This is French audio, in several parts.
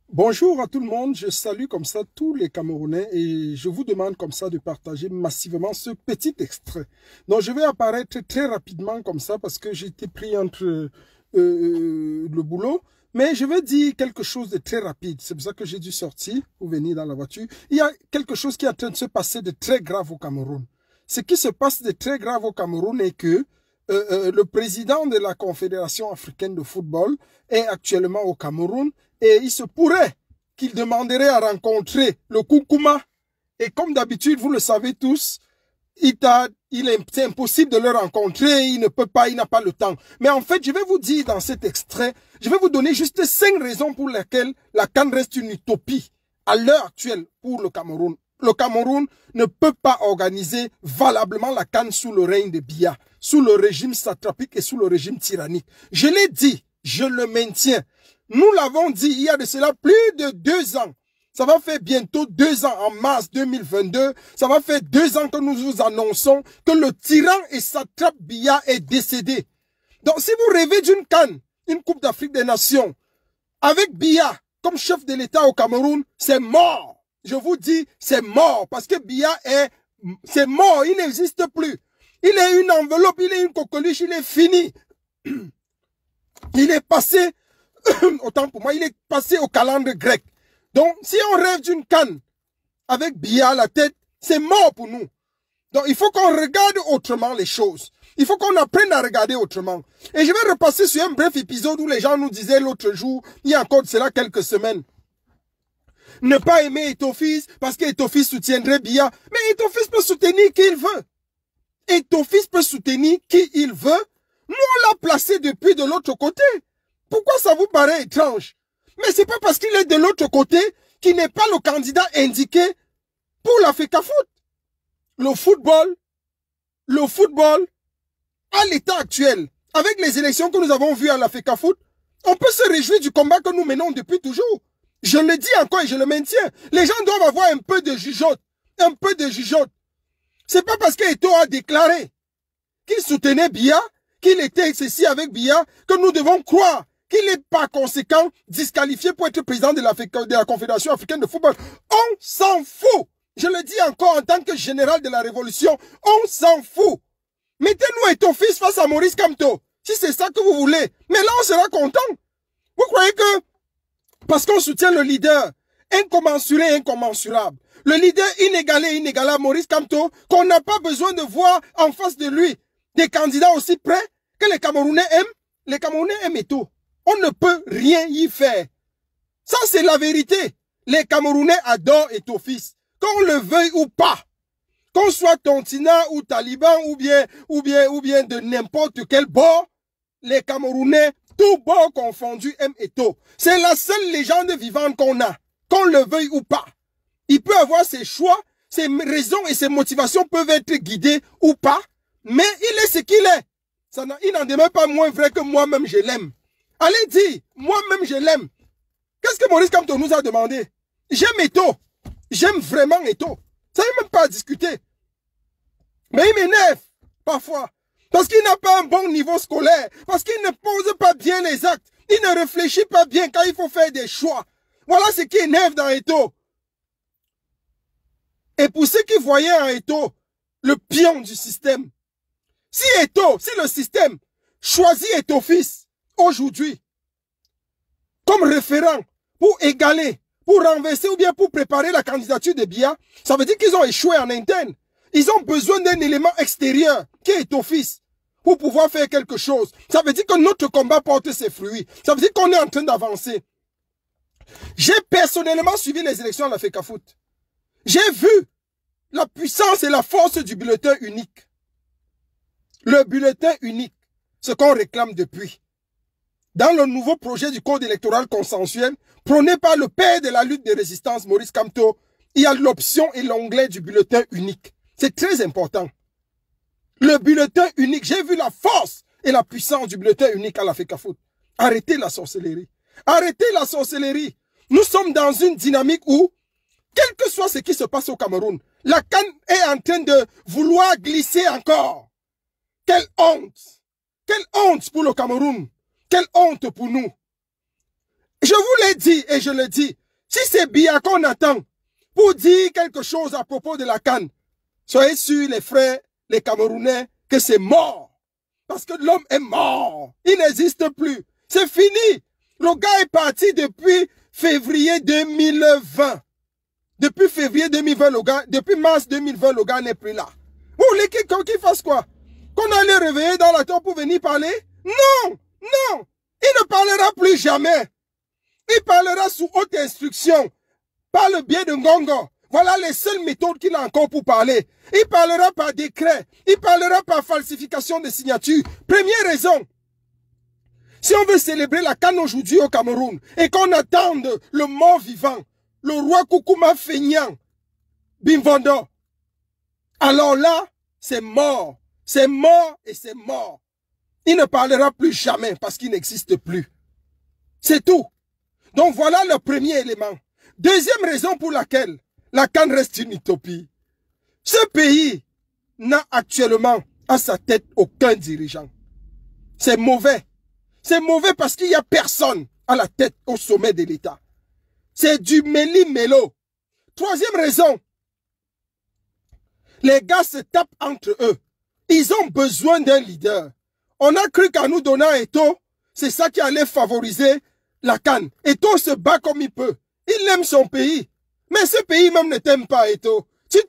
Bonjour à tout le monde, je salue comme ça tous les Camerounais et je vous demande comme ça de partager massivement ce petit extrait. Donc je vais apparaître très rapidement comme ça parce que j'ai été pris entre le boulot, mais je vais dire quelque chose de très rapide. C'est pour ça que j'ai dû sortir pour venir dans la voiture. Il y a quelque chose qui est en train de se passer de très grave au Cameroun. Ce qui se passe de très grave au Cameroun est que le président de la Confédération africaine de football est actuellement au Cameroun et il se pourrait qu'il demanderait à rencontrer le Koukouma. Et comme d'habitude, vous le savez tous, c'est impossible de le rencontrer, il ne peut pas, il n'a pas le temps. Mais en fait, je vais vous dire dans cet extrait, je vais vous donner juste 5 raisons pour lesquelles la CAN reste une utopie à l'heure actuelle pour le Cameroun. Le Cameroun ne peut pas organiser valablement la CAN sous le règne de Biya, sous le régime satrapique et sous le régime tyrannique. Je l'ai dit, je le maintiens. Nous l'avons dit il y a de cela plus de 2 ans. Ça va faire bientôt 2 ans en mars 2022. Ça va faire 2 ans que nous vous annonçons que le tyran et satrape Biya est décédé. Donc si vous rêvez d'une CAN, une Coupe d'Afrique des Nations, avec Biya comme chef de l'État au Cameroun, c'est mort. Je vous dis, c'est mort parce que Biya c'est mort, il n'existe plus. Il est une enveloppe, il est une coqueluche, il est fini. Il est passé, autant pour moi, il est passé au calendrier grec. Donc, si on rêve d'une CAN avec Biya à la tête, c'est mort pour nous. Donc, il faut qu'on regarde autrement les choses. Il faut qu'on apprenne à regarder autrement. Et je vais repasser sur un bref épisode où les gens nous disaient l'autre jour, il y a encore de cela quelques semaines, ne pas aimer Eto'o-Fils parce qu'Eto'o-Fils soutiendrait Biya. Mais Eto'o-Fils peut soutenir qui il veut. Eto'o-Fils peut soutenir qui il veut. Nous, on l'a placé depuis de l'autre côté. Pourquoi ça vous paraît étrange? Mais c'est pas parce qu'il est de l'autre côté qu'il n'est pas le candidat indiqué pour la FECAFOOT. Le football, à l'état actuel, avec les élections que nous avons vues à la FECAFOOT, on peut se réjouir du combat que nous menons depuis toujours. Je le dis encore et je le maintiens. Les gens doivent avoir un peu de jugeote. Un peu de jugeote. C'est pas parce qu'Eto'o a déclaré qu'il soutenait Biya, qu'il était ceci avec Biya, que nous devons croire qu'il est par conséquent disqualifié pour être président de la Confédération africaine de football. On s'en fout. Je le dis encore en tant que général de la Révolution, on s'en fout. Mettez-nous Eto'o-Fils face à Maurice Kamto, si c'est ça que vous voulez. Mais là, on sera content. Vous croyez que parce qu'on soutient le leader incommensuré, incommensurable, le leader inégalé, inégalable, Maurice Kamto, qu'on n'a pas besoin de voir en face de lui des candidats aussi près que les Camerounais aiment? Les Camerounais aiment Eto'o. On ne peut rien y faire. Ça, c'est la vérité. Les Camerounais adorent Eto'o-Fils. Qu'on le veuille ou pas. Qu'on soit Tontina ou Taliban ou bien de n'importe quel bord, les Camerounais, tout bord confondu, aiment Eto'o. C'est la seule légende vivante qu'on a. Qu'on le veuille ou pas. Il peut avoir ses choix, ses raisons et ses motivations peuvent être guidées ou pas, mais il est ce qu'il est. Il n'en demeure pas moins vrai que moi-même je l'aime. Allez dire, moi-même je l'aime. Qu'est-ce que Maurice Kamto nous a demandé? J'aime Eto'o. J'aime vraiment Eto'o. Ça n'est même pas à discuter. Mais il m'énerve parfois. Parce qu'il n'a pas un bon niveau scolaire. Parce qu'il ne pose pas bien les actes. Il ne réfléchit pas bien quand il faut faire des choix. Voilà ce qui énerve dans Eto'o. Et pour ceux qui voyaient en Eto'o le pion du système, si le système choisit Eto'o-Fils aujourd'hui comme référent pour égaler, pour renverser ou bien pour préparer la candidature de Biya, ça veut dire qu'ils ont échoué en interne. Ils ont besoin d'un élément extérieur qui est Eto'o-Fils pour pouvoir faire quelque chose. Ça veut dire que notre combat porte ses fruits. Ça veut dire qu'on est en train d'avancer. J'ai personnellement suivi les élections à la FECAFOOT. J'ai vu la puissance et la force du bulletin unique. Le bulletin unique, ce qu'on réclame depuis. Dans le nouveau projet du code électoral consensuel, prôné par le père de la lutte de résistance, Maurice Kamto, il y a l'option et l'onglet du bulletin unique. C'est très important. Le bulletin unique, j'ai vu la force et la puissance du bulletin unique à la FECAFOOT. Arrêtez la sorcellerie. Arrêtez la sorcellerie. Nous sommes dans une dynamique où, quel que soit ce qui se passe au Cameroun, la CAN est en train de vouloir glisser encore. Quelle honte! Quelle honte pour le Cameroun! Quelle honte pour nous! Je vous l'ai J'ai dit et je le dis, si c'est Biya qu'on attend pour dire quelque chose à propos de la CAN, soyez sûrs les frères, les Camerounais, que c'est mort. Parce que l'homme est mort. Il n'existe plus. C'est fini. Le gars est parti depuis février 2020. Depuis février 2020, le gars, depuis mars 2020, le gars n'est plus là. Vous voulez qu'il fasse quoi? Qu'on aille le réveiller dans la tombe pour venir parler? Non, non. Il ne parlera plus jamais. Il parlera sous haute instruction, par le biais de Ngongo. Voilà les seules méthodes qu'il a encore pour parler. Il parlera par décret. Il parlera par falsification de signatures. Première raison. Si on veut célébrer la CAN aujourd'hui au Cameroun et qu'on attende le mort vivant, le roi Koukouma feignant, Bimvondo, alors là, c'est mort. C'est mort et c'est mort. Il ne parlera plus jamais parce qu'il n'existe plus. C'est tout. Donc voilà le premier élément. Deuxième raison pour laquelle la CAN reste une utopie. Ce pays n'a actuellement à sa tête aucun dirigeant. C'est mauvais. C'est mauvais parce qu'il n'y a personne à la tête au sommet de l'État. C'est du méli-mélo. Troisième raison. Les gars se tapent entre eux. Ils ont besoin d'un leader. On a cru qu'en nous donnant Eto'o, c'est ça qui allait favoriser la CAN. Eto'o se bat comme il peut. Il aime son pays. Mais ce pays même ne t'aime pas, Eto'o. Tu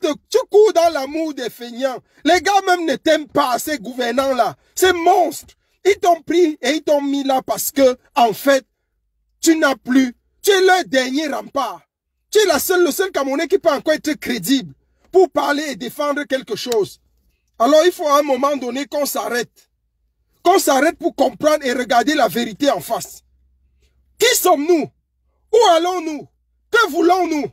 cours dans l'amour des feignants. Les gars même ne t'aiment pas, ces gouvernants-là. Ces monstres. Ils t'ont pris et ils t'ont mis là parce que, en fait, tu n'as plus. Tu es leur dernier rempart. Tu es le seul Camerounais qui peut encore être crédible pour parler et défendre quelque chose. Alors il faut à un moment donné qu'on s'arrête. Qu'on s'arrête pour comprendre et regarder la vérité en face. Qui sommes-nous? Où allons-nous? Que voulons-nous?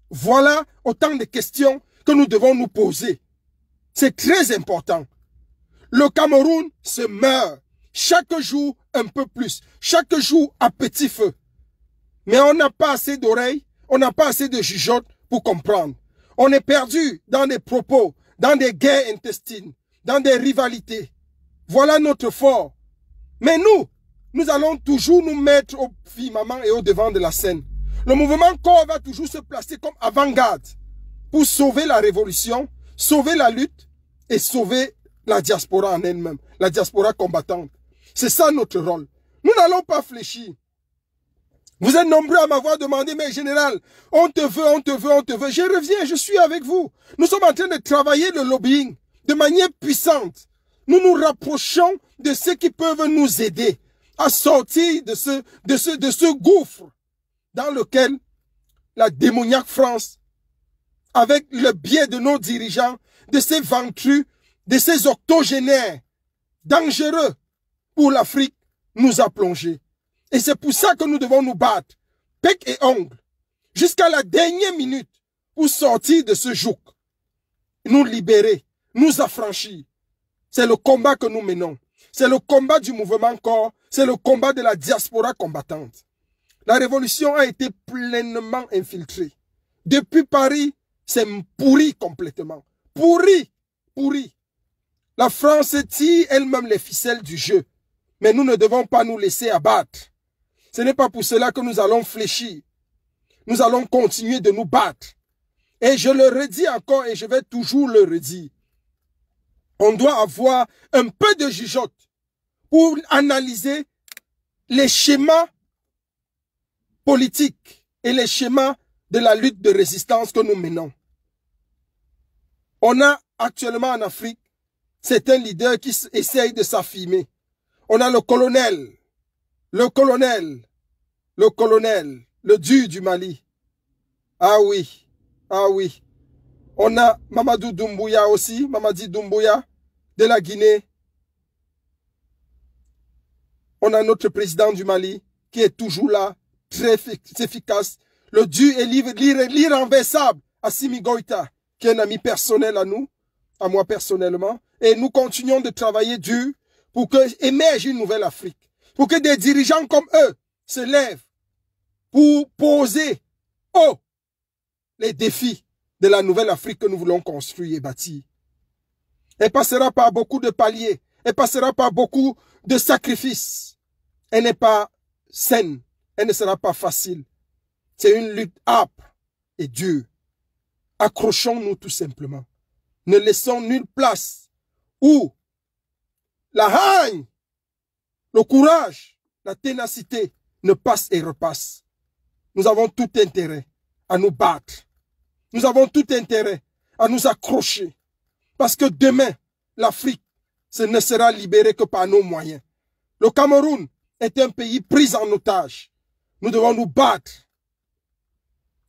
Voilà autant de questions que nous devons nous poser. C'est très important. Le Cameroun se meurt chaque jour un peu plus, chaque jour à petit feu. Mais on n'a pas assez d'oreilles, on n'a pas assez de jugeotes pour comprendre. On est perdu dans des propos, dans des guerres intestines, dans des rivalités. Voilà notre fort. Mais nous allons toujours nous mettre au firmament et au devant de la scène. Le mouvement corps va toujours se placer comme avant-garde pour sauver la révolution, sauver la lutte et sauver la diaspora en elle-même, la diaspora combattante. C'est ça notre rôle. Nous n'allons pas fléchir. Vous êtes nombreux à m'avoir demandé, mais général, on te veut, on te veut, on te veut. Je reviens, je suis avec vous. Nous sommes en train de travailler le lobbying de manière puissante. Nous nous rapprochons de ceux qui peuvent nous aider à sortir de ce gouffre dans lequel la démoniaque France, avec le biais de nos dirigeants, de ces ventrus, de ces octogénaires dangereux pour l'Afrique, nous a plongés. Et c'est pour ça que nous devons nous battre, bec et ongle, jusqu'à la dernière minute pour sortir de ce joug, nous libérer, nous affranchir. C'est le combat que nous menons. C'est le combat du mouvement corps, c'est le combat de la diaspora combattante. La révolution a été pleinement infiltrée. Depuis Paris, c'est pourri complètement. Pourri, pourri. La France tire elle-même les ficelles du jeu. Mais nous ne devons pas nous laisser abattre. Ce n'est pas pour cela que nous allons fléchir. Nous allons continuer de nous battre. Et je le redis encore et je vais toujours le redire. On doit avoir un peu de jugeote pour analyser les schémas politiques et les schémas de la lutte de résistance que nous menons. On a actuellement en Afrique certains leaders qui essayent de s'affirmer. On a le colonel, le dur du Mali. Ah oui, ah oui. On a Mamadou Doumbouya aussi, Mamadi Doumbouya de la Guinée. On a notre président du Mali qui est toujours là, très efficace. Le dur et l'irrenversable Assimi Goïta, qui est un ami personnel à nous, à moi personnellement. Et nous continuons de travailler dur pour que émerge une nouvelle Afrique. Pour que des dirigeants comme eux se lèvent pour poser haut les défis de la nouvelle Afrique que nous voulons construire et bâtir. Elle passera par beaucoup de paliers. Elle passera par beaucoup de sacrifices. Elle n'est pas saine. Elle ne sera pas facile. C'est une lutte âpre et dure. Accrochons-nous tout simplement. Ne laissons nulle place où la haine, le courage, la ténacité ne passent et repassent. Nous avons tout intérêt à nous battre. Nous avons tout intérêt à nous accrocher. Parce que demain, l'Afrique ne sera libérée que par nos moyens. Le Cameroun est un pays pris en otage. Nous devons nous battre.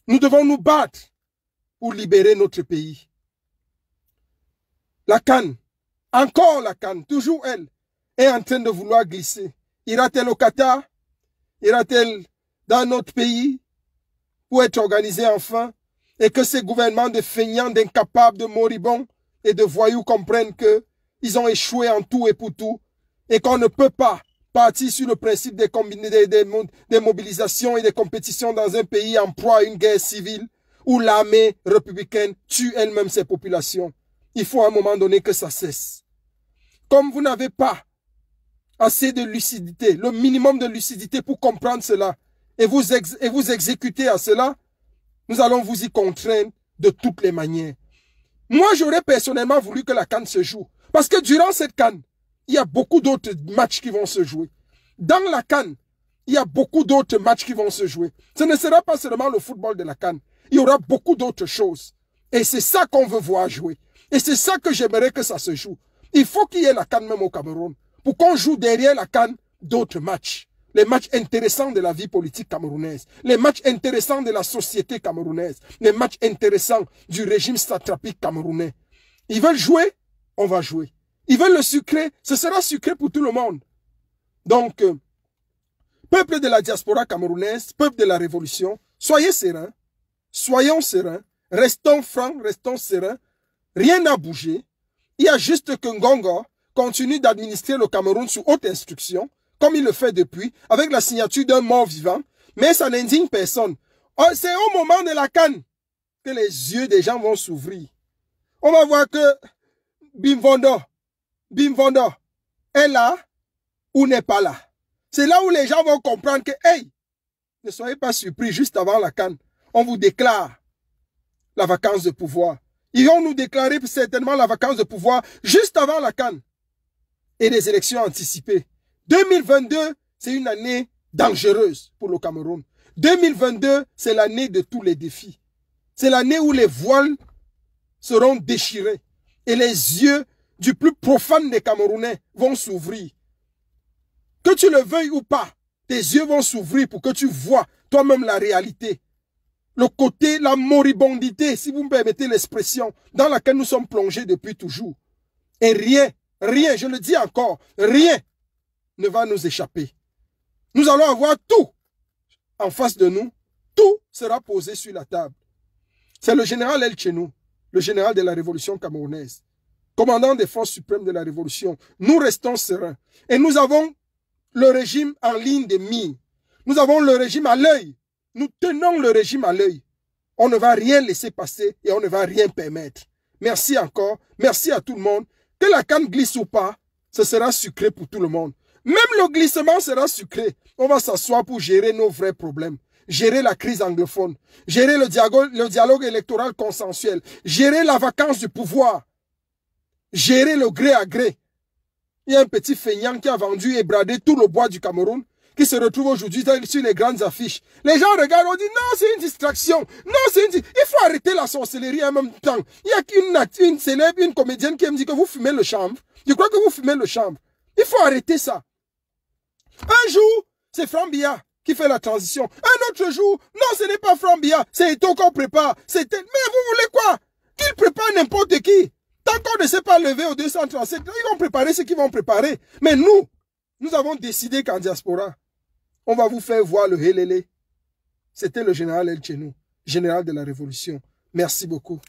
Nous devons nous battre pour libérer notre pays. La CAN, encore la CAN, toujours elle, est en train de vouloir glisser. Ira-t-elle au Qatar? Ira-t-elle dans notre pays pour être organisée enfin? Et que ces gouvernements de feignants, d'incapables, de moribonds et de voyous comprennent qu'ils ont échoué en tout et pour tout et qu'on ne peut pas partir sur le principe des mobilisations et des compétitions dans un pays en proie à une guerre civile où l'armée républicaine tue elle-même ses populations. Il faut à un moment donné que ça cesse. Comme vous n'avez pas assez de lucidité, le minimum de lucidité pour comprendre cela, et vous exécuter à cela, nous allons vous y contraindre de toutes les manières. Moi, j'aurais personnellement voulu que la CAN se joue. Parce que durant cette CAN, il y a beaucoup d'autres matchs qui vont se jouer. Dans la CAN, il y a beaucoup d'autres matchs qui vont se jouer. Ce ne sera pas seulement le football de la CAN. Il y aura beaucoup d'autres choses. Et c'est ça qu'on veut voir jouer. Et c'est ça que j'aimerais que ça se joue. Il faut qu'il y ait la CAN même au Cameroun. Pour qu'on joue derrière la CAN d'autres matchs. Les matchs intéressants de la vie politique camerounaise. Les matchs intéressants de la société camerounaise. Les matchs intéressants du régime satrapique camerounais. Ils veulent jouer, on va jouer. Ils veulent le sucré, ce sera sucré pour tout le monde. Donc, peuple de la diaspora camerounaise, peuple de la révolution, soyez sereins. Soyons sereins. Restons francs, restons sereins. Rien n'a bougé. Il y a juste que Ngongo continue d'administrer le Cameroun sous haute instruction, comme il le fait depuis, avec la signature d'un mort vivant, mais ça n'indigne personne. Oh, c'est au moment de la CAN que les yeux des gens vont s'ouvrir. On va voir que Bimvondo est là ou n'est pas là. C'est là où les gens vont comprendre que, hey, ne soyez pas surpris, juste avant la CAN, on vous déclare la vacance de pouvoir. Ils vont nous déclarer certainement la vacance de pouvoir juste avant la CAN et les élections anticipées. 2022, c'est une année dangereuse pour le Cameroun. 2022, c'est l'année de tous les défis. C'est l'année où les voiles seront déchirés et les yeux du plus profane des Camerounais vont s'ouvrir. Que tu le veuilles ou pas, tes yeux vont s'ouvrir pour que tu vois toi-même la réalité. Le côté, la moribondité, si vous me permettez l'expression, dans laquelle nous sommes plongés depuis toujours. Et rien, je le dis encore, rien ne va nous échapper. Nous allons avoir tout en face de nous. Tout sera posé sur la table. C'est le général El Tchenou, le général de la révolution camerounaise, commandant des forces suprêmes de la révolution. Nous restons sereins. Et nous avons le régime en ligne de mire. Nous avons le régime à l'œil. Nous tenons le régime à l'œil. On ne va rien laisser passer et on ne va rien permettre. Merci encore. Merci à tout le monde. Que la CAN glisse ou pas, ce sera sucré pour tout le monde. Même le glissement sera sucré. On va s'asseoir pour gérer nos vrais problèmes. Gérer la crise anglophone. Gérer le dialogue électoral consensuel. Gérer la vacance du pouvoir. Gérer le gré à gré. Il y a un petit feignant qui a vendu et bradé tout le bois du Cameroun, qui se retrouve aujourd'hui sur les grandes affiches. Les gens regardent, on dit non, c'est une distraction. Non, c'est une... Il faut arrêter la sorcellerie en même temps. Il y a une célèbre, une comédienne qui me dit que vous fumez le chanvre. Je crois que vous fumez le chanvre. Il faut arrêter ça. Un jour, c'est Frambia qui fait la transition. Un autre jour, non, ce n'est pas Frambia, c'est Eto'o qu'on prépare. Mais vous voulez quoi? Qu'il prépare n'importe qui. Tant qu'on ne sait pas lever au 237, ils vont préparer ce qu'ils vont préparer. Mais nous avons décidé qu'en diaspora, on va vous faire voir le Hélélé. C'était le général El Tchenou, général de la Révolution. Merci beaucoup.